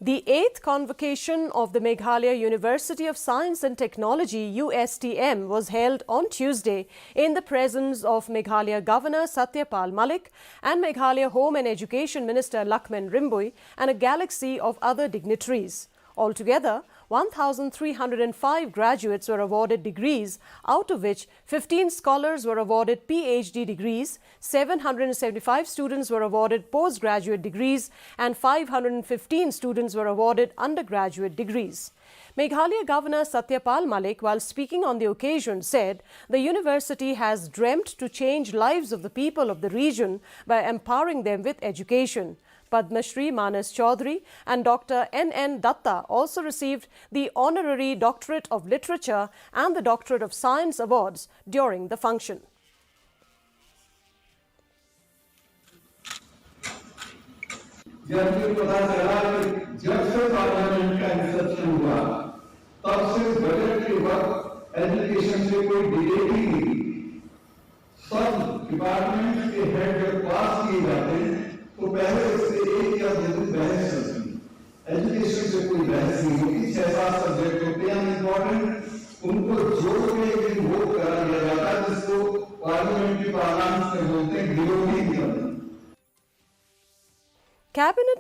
The 8th Convocation of the Meghalaya University of Science and Technology (Ustm) was held on Tuesday in the presence of Meghalaya Governor Satyapal Malik and Meghalaya Home and Education Minister Lakshman Rimbui and a galaxy of other dignitaries. Altogether, 1,305 graduates were awarded degrees, out of which 15 scholars were awarded PhD degrees, 775 students were awarded postgraduate degrees, and 515 students were awarded undergraduate degrees. Meghalaya Governor Satyapal Malik, while speaking on the occasion, said the university has dreamt to change lives of the people of the region by empowering them with education. Padma Shri Manas Chaudhary and Dr. N.N. Datta also received the Honorary Doctorate of Literature and the Doctorate of Science awards during the function. जब ये पता चला कि जब से parliament का Inception हुआ तब से बजट के वक्त एजुकेशन से कोई डिबेट ही नहीं थी। सब डिपार्टमेंट के हेड जब पास किए जाते हैं तो पहले उससे एक या दो दिन बहस चलती। एजुकेशन से कोई बहस नहीं होती। 6-7 सब्जेक्ट होते हैं इम्पोर्टेंट, उनको जोड़ के एक दिन वोट करा दिया जाता है जिसको पार्लियामेंट की पार्लामेंट में बोलते हैं विरोधी। Cabinet